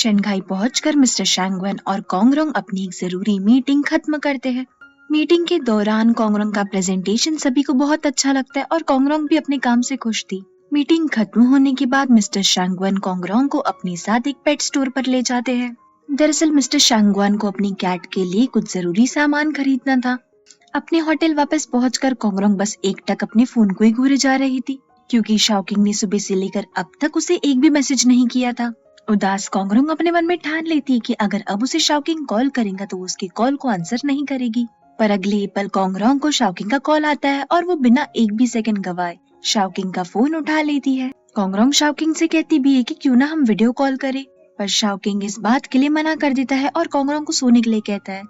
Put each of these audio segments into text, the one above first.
Shanghai पहुंचकर mister शैंगवन और कोंगरोंग अपनी एक जरूरी मीटिंग खत्म करते हैं। मीटिंग के दौरान कोंगरोंग का प्रेजेंटेशन सभी को बहुत अच्छा लगता है और कोंगरोंग भी अपने काम से खुश थी। मीटिंग खत्म होने के बाद मिस्टर शैंगवन कोंगरोंग को अपने साथ एक पेट स्टोर पर ले जाते हैं। दरअसल मिस्टर शैंगवन को अपनी कैट के लिए कुछ जरूरी सामान खरीदना था। अपने होटल वापस पहुंचकर कोंगरोंग बस एकटक अपने फोन को ही घूरे जा रही थी, क्योंकि शाओकिंग ने सुबह से लेकर अब तक उसे एक भी मैसेज नहीं किया था। उदास कोंगरोंग अपने मन में ठान लेती है कि अगर अब उसे शाओकिंग कॉल करेगा तो वो उसकी कॉल को आंसर नहीं करेगी। पर अगले ही पल कोंगरोंग को शाओकिंग का कॉल आता है और वो बिना एक भी सेकंड गवाए शाओकिंग का फोन उठा लेती है। कोंगरोंग शाओकिंग से कहती भी है कि क्यों ना हम वीडियो कॉल करें, पर शाओकिंग इस बात के लिए मना कर देता है और कोंगरोंग को सोने के लिए कहता है।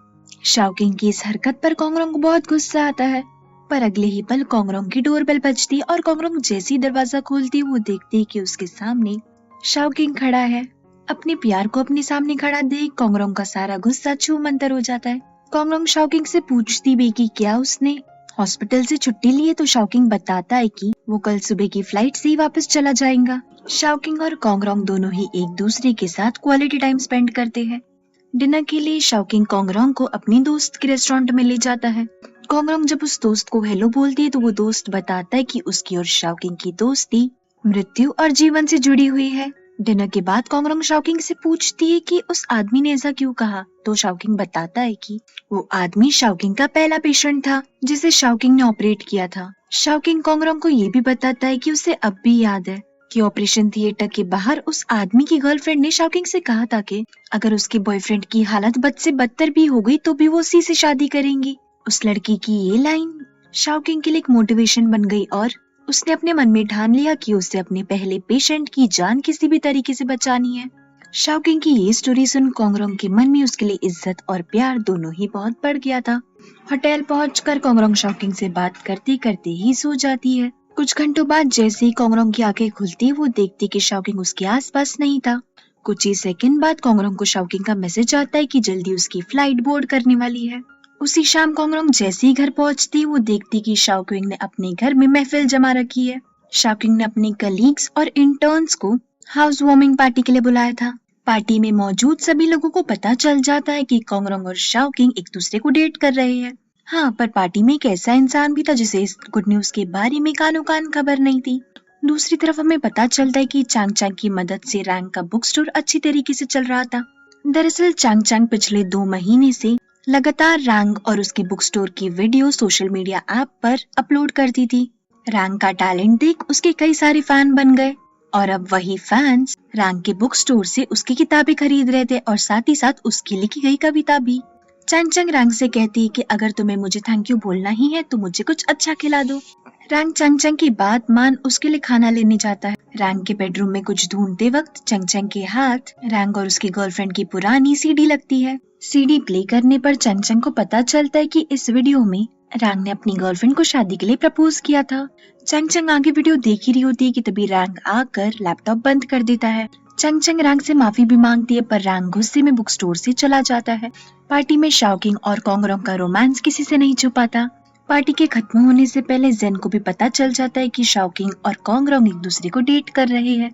शाओकिंग की इस हरकत पर कोंगरोंग को बहुत गुस्सा आता है। पर अगले ही पल कोंगरोंग की डोरबेल बजती है और कोंगरोंग जैसे ही दरवाजा खोलती है वो देखती है कि उसके सामने शाओकिंग खड़ा है। अपने प्यार को अपने सामने खड़ा देख कोंगरोंग का सारा गुस्सा छूमंतर हो जाता है। कोंगरोंग शाओकिंग से पूछती भी कि क्या उसने हॉस्पिटल से छुट्टी ली है, तो शाओकिंग बताता है कि वो कल सुबह की फ्लाइट से ही वापस चला जाएगा। शाओकिंग और कोंगरोंग दोनों ही एक दूसरे के साथ क्वालिटी टाइम स्पेंड करते हैं। डिनर के लिए शाओकिंग कोंगरोंग को अपनी दोस्त के रेस्टोरेंट में ले जाता है। कोंगरोंग जब उस दोस्त को हेलो बोलती है तो वो दोस्त बताता है कि उसकी और शाओकिंग की दोस्ती मृत्यु और जीवन से जुड़ी हुई है। डिनर के बाद कोंगरोंग शाओकिंग से पूछती है कि उस आदमी ने ऐसा क्यों कहा, तो शाओकिंग बताता है कि वो आदमी शाओकिंग का पहला पेशेंट था जिसे शाओकिंग ने ऑपरेट किया था। शाओकिंग कोंगरोंग को ये भी बताता है कि उसे अब भी याद है कि ऑपरेशन थिएटर के बाहर उस आदमी की गर्लफ्रेंड ने शाओकिंग से कहा था कि अगर उसके बॉयफ्रेंड की हालत बद से बदतर भी हो गई तो भी वो उसी से शादी करेंगी। उस लड़की की ये लाइन शाओकिंग के लिए एक मोटिवेशन बन गई और उसने अपने मन में ठान लिया कि उसे अपने पहले पेशेंट की जान किसी भी तरीके से बचानी है। शाओकिंग की ये स्टोरी सुन कोंगरोंग के मन में उसके लिए इज्जत और प्यार दोनों ही बहुत बढ़ गया था। होटल पहुंचकर कोंगरोंग शाओकिंग से बात करते करते ही सो जाती है। कुछ घंटों बाद जैसे ही कोंगरोंग की आंखें खुलती वो देखती कि शाओकिंग उसके आसपास नहीं था। कुछ ही सेकंड बाद कोंगरोंग को शाओकिंग का मैसेज आता है कि जल्दी उसकी फ्लाइट बोर्ड करने वाली है। उसी शाम कोंगरोंग जैसे ही घर पहुंचती वो देखती कि शाओकिंग ने अपने घर में महफिल जमा रखी है। शाओकिंग ने अपने कलीग्स और इंटर्न्स को हाउस वार्मिंग पार्टी के लिए बुलाया था। पार्टी में मौजूद सभी लोगों को पता चल जाता है कि कोंगरोंग और शाओकिंग एक दूसरे को डेट कर रहे हैं। हाँ, पर पार्टी में एक ऐसा इंसान भी था जिसे इस गुड न्यूज के बारे में कानो कान खबर नहीं थी। दूसरी तरफ हमें पता चलता है कि चांग चांग की मदद से रैंग का बुक स्टोर अच्छी तरीके से चल रहा था। दरअसल चांग चांग पिछले 2 महीने से लगातार रैंग और उसके बुक स्टोर की वीडियो सोशल मीडिया ऐप पर अपलोड करती थी। रैंग का टैलेंट देख उसके कई सारे फैन बन गए और अब वही फैंस रैंग के बुक स्टोर से उसकी किताबें खरीद रहे थे और साथ ही साथ उसकी लिखी गई कविता भी। चांग चांग रैंग से कहती है कि अगर तुम्हें मुझे थैंक यू बोलना ही है तो मुझे कुछ अच्छा खिला दो। रैंग चांग चांग की बात मान उसके लिए खाना लेने जाता है। रैंग के बेडरूम में कुछ ढूंढते वक्त चांग चांग के हाथ रैंग और उसकी गर्लफ्रेंड की पुरानी सीडी लगती है। सीडी प्ले करने पर चांग चांग को पता चलता है कि इस वीडियो में रैंग ने अपनी गर्लफ्रेंड को शादी के लिए प्रपोज किया था। चांग चांग आगे वीडियो देख ही रही होती है कि तभी रैंग आकर लैपटॉप बंद कर देता है। चांग चांग रैंग से माफी भी मांगती है, पर रैंग गुस्से में बुक स्टोर से चला जाता है। पार्टी में शाओकिंग और कोंगरोंग का रोमांस किसी से नहीं छुपाता। पार्टी के खत्म होने से पहले जेन को भी पता चल जाता है कि शाओकिंग और कोंगरोंग एक दूसरे को डेट कर रहे हैं।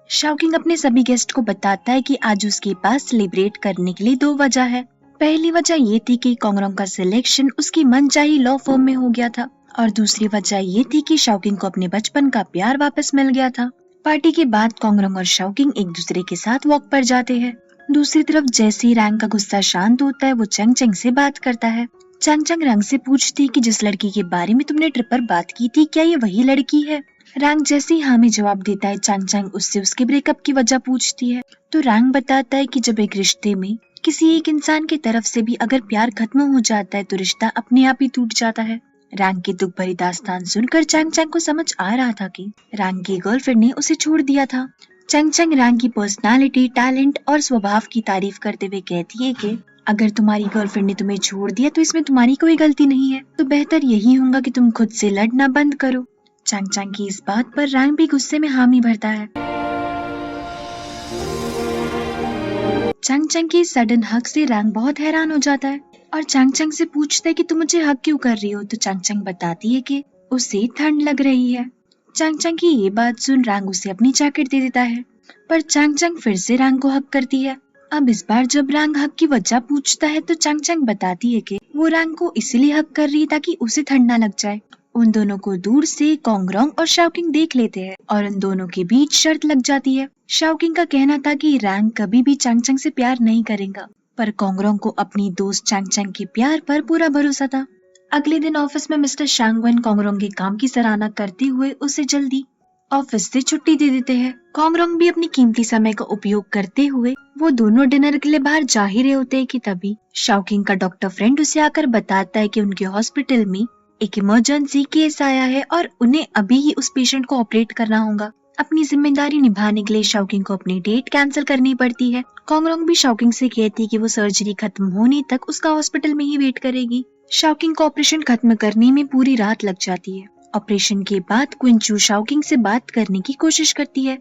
शाओकिंग अपने सभी गेस्ट को बताता है कि आज उसके पास सेलिब्रेट करने के लिए 2 वजह है। पहली वजह ये थी कि कोंगरोंग का सिलेक्शन उसकी मनचाही लॉ फर्म में हो गया था और दूसरी वजह ये थी कि शाओकिंग को अपने बचपन का प्यार वापस मिल गया था। पार्टी के बाद कोंगरोंग और शाओकिंग एक दूसरे के साथ वॉक पर जाते हैं। दूसरी तरफ जैसे ही रैंग का गुस्सा शांत होता है वो चांग चांग से बात करता है। चांग चांग रैंग से पूछती है कि जिस लड़की के बारे में तुमने ट्रिप पर बात की थी क्या ये वही लड़की है। रैंग जैसे ही हाँ में जवाब देता है चांग चांग उससे उसके ब्रेकअप की वजह पूछती है, तो रैंग बताता है कि जब एक रिश्ते में किसी एक इंसान की तरफ से भी अगर प्यार खत्म हो जाता है तो रिश्ता अपने आप ही टूट जाता है। रैंग की दुख भरी दास्तान सुनकर चांग चांग को समझ आ रहा था कि रैंग की गर्लफ्रेंड ने उसे छोड़ दिया था। चांग चांग रैंग की पर्सनालिटी, टैलेंट और स्वभाव की तारीफ करते हुए कहती है कि अगर तुम्हारी गर्लफ्रेंड ने तुम्हें छोड़ दिया तो इसमें तुम्हारी कोई गलती नहीं है, तो बेहतर यही होगा कि तुम खुद से लड़ना बंद करो। चांग चांग की इस बात पर रैंग भी गुस्से में हामी भरता है। चांग चांग की सडन हक से रैंग बहुत हैरान हो जाता है और चांग चांग से पूछता है कि तुम मुझे हक क्यों कर रही हो, तो चांग चांग बताती है कि उसे ठंड लग रही है। चांग चांग की ये बात सुन रैंग उसे अपनी जैकेट दे देता है। पर चांग चांग फिर से रैंग को हक करती है। अब इस बार जब रैंग हक की वजह पूछता है तो चांग चांग बताती है कि वो रैंग को इसलिए हक कर रही है ताकि उसे ठंड ना लग जाए। उन दोनों को दूर से कोंगरोंग और शाओकिंग देख लेते हैं और उन दोनों के बीच शर्त लग जाती है। शाओकिंग का कहना था कि रैंग कभी भी चांग चांग से प्यार नहीं करेगा, पर कोंगरोंग को अपनी दोस्त चांग चांग के प्यार पर पूरा भरोसा था। अगले दिन ऑफिस में मिस्टर शांगवन कोंगरोंग के काम की सराहना करते हुए उसे जल्दी ऑफिस से छुट्टी दे देते हैं। कोंगरोंग भी अपनी कीमती समय का उपयोग करते हुए वो दोनों डिनर के लिए बाहर जा ही रहे होते हैं कि तभी शाओकिंग का डॉक्टर फ्रेंड उसे आकर बताता है कि उनके हॉस्पिटल में एक इमरजेंसी केस आया है और उन्हें अभी ही उस पेशेंट को ऑपरेट करना होगा। अपनी जिम्मेदारी निभाने के लिए शाओकिंग को अपनी डेट कैंसिल करनी पड़ती है। कोंगरोंग भी शाओकिंग से कहती है कि वो सर्जरी खत्म होने तक उसका हॉस्पिटल में ही वेट करेगी। शाओकिंग को ऑपरेशन खत्म करने में पूरी रात लग जाती है। ऑपरेशन के बाद क्विंचू शाओकिंग से बात करने की कोशिश करती है।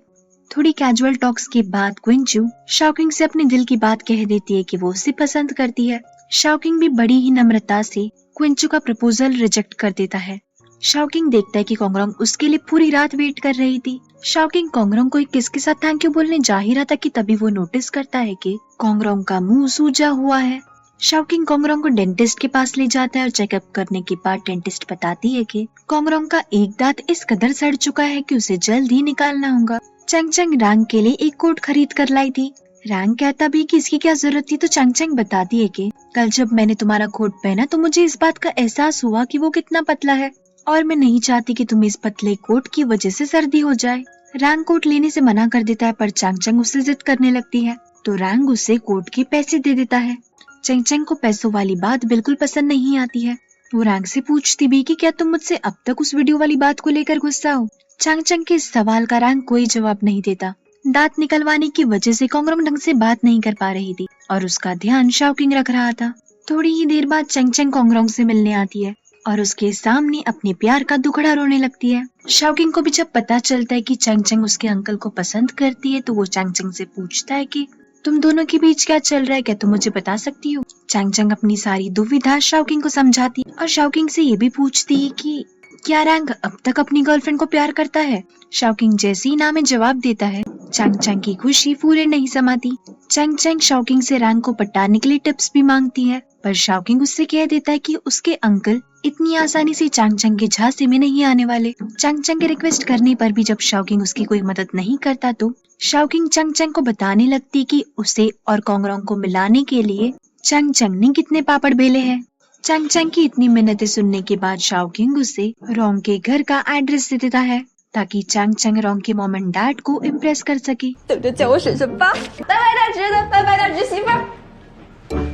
थोड़ी कैजुअल टॉक्स के बाद क्विंचू शाओकिंग से अपने दिल की बात कह देती है कि वो उसे पसंद करती है। शाओकिंग भी बड़ी ही नम्रता से क्विंचू का प्रपोजल रिजेक्ट कर देता है। शाओकिंग देखता है कि कोंगरोंग उसके लिए पूरी रात वेट कर रही थी। शाओकिंग कोंगरोंग को एक किस के साथ थैंक यू बोलने जा ही रहा था कि तभी वो नोटिस करता है कि कोंगरोंग का मुंह सूजा हुआ है। शाओकिंग कोंगरोंग को डेंटिस्ट के पास ले जाता है और चेकअप करने के बाद डेंटिस्ट बताती है कि कोंगरोंग का एक दांत इस कदर सड़ चुका है कि उसे जल्द ही निकालना होगा। चांग चांग रैंग के लिए एक कोट खरीद कर लाई थी। रैंग कहता भी कि इसकी क्या जरूरत थी तो चांग चांग बताती है कि कल जब मैंने तुम्हारा कोट पहना तो मुझे इस बात का एहसास हुआ कि वो कितना पतला है और मैं नहीं चाहती कि तुम्हें इस पतले कोट की वजह से सर्दी हो जाए। रैंग कोट लेने से मना कर देता है पर चांग चांग उससे जिद करने लगती है तो रैंग उसे कोट के पैसे दे देता है। चांग चांग को पैसों वाली बात बिल्कुल पसंद नहीं आती है। वो रैंग से पूछती भी कि क्या तुम मुझसे अब तक उस वीडियो वाली बात को लेकर गुस्सा हो। चांग चांग के इस सवाल का रैंग कोई जवाब नहीं देता। दांत निकलवाने की वजह से कोंगरोंग ढंग से बात नहीं कर पा रही थी और उसका ध्यान शाओकिंग रख रहा था। थोड़ी ही देर बाद चांग चांग कोंगरोंग से मिलने आती है और उसके सामने अपने प्यार का दुखड़ा रोने लगती है। शाओकिंग को भी जब पता चलता है कि चांग चांग उसके अंकल को पसंद करती है तो वो चांग चांग से पूछता है कि तुम दोनों के बीच क्या चल रहा है, क्या तुम मुझे बता सकती हो। चांग चांग अपनी सारी दुविधा शाओकिंग को समझाती और शाओकिंग से ये भी पूछती है कि क्या रैंग अब तक अपनी गर्लफ्रेंड को प्यार करता है। शाओकिंग जैसे ही ना में जवाब देता है चांग चांग की खुशी पूरे नहीं समाती। चांग चांग शाओकिंग से रैंग को पटाने के लिए टिप्स भी मांगती है पर शाओकिंग उससे कह देता है कि उसके अंकल इतनी आसानी से चांग चांग के झांसे में नहीं आने वाले। चांग चांग के रिक्वेस्ट करने पर भी जब शाओकिंग उसकी कोई मदद नहीं करता तो शाओकिंग चांग चांग को बताने लगती कि उसे और कोंगरोंग को मिलाने के लिए चांग चांग ने कितने पापड़ बेले हैं। चांग चांग की इतनी मिन्नतें सुनने के बाद शाओकिंग उसे रोंग के घर का एड्रेस दे देता है ताकि चांग चांग रोंग के मॉम एंड डैड को इम्प्रेस कर सके। 对不对？叫我婶婶吧，拜拜大侄子，拜拜大侄媳妇儿。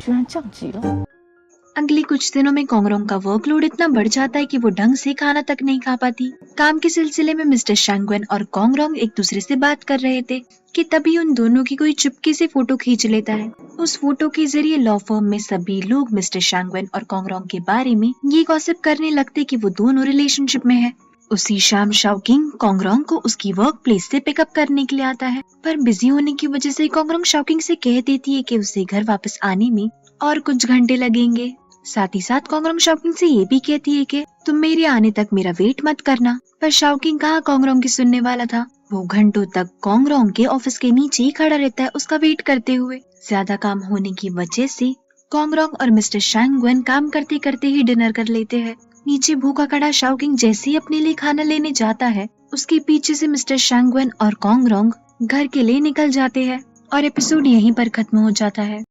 居然降级了。 अगले कुछ दिनों में कोंगरोंग का वर्कलोड इतना बढ़ जाता है कि वो ढंग से खाना तक नहीं खा पाती। काम के सिलसिले में मिस्टर शांगवन और कोंगरोंग एक दूसरे से बात कर रहे थे कि तभी उन दोनों की कोई चुपके से फोटो खींच लेता है। उस फोटो के जरिए लॉ फर्म में सभी लोग मिस्टर शांगवन और कोंगरोंग के बारे में ये गॉसिप करने लगते कि वो दोनों रिलेशनशिप में है। उसी शाम शाओकिंग कोंगरोंग को उसकी वर्क प्लेस से पिकअप करने के लिए आता है पर बिजी होने की वजह से कोंगरोंग शाओकिंग से कह देती है कि उसे घर वापस आने में और कुछ घंटे लगेंगे। साथ ही साथ कोंगरोंग शाओकिंग से ये भी कहती है कि तुम मेरे आने तक मेरा वेट मत करना। पर शाओकिंग कहाँ कोंगरोंग की सुनने वाला था। वो घंटों तक कोंगरोंग के ऑफिस के नीचे ही खड़ा रहता है उसका वेट करते हुए। ज्यादा काम होने की वजह से कोंगरोंग और मिस्टर शांगवन काम करते करते ही डिनर कर लेते हैं। नीचे भूखा खड़ा शाओकिंग जैसे ही अपने लिए खाना लेने जाता है उसके पीछे से मिस्टर शांगवन और कोंगरोंग घर के लिए निकल जाते हैं और एपिसोड यहीं पर खत्म हो जाता है।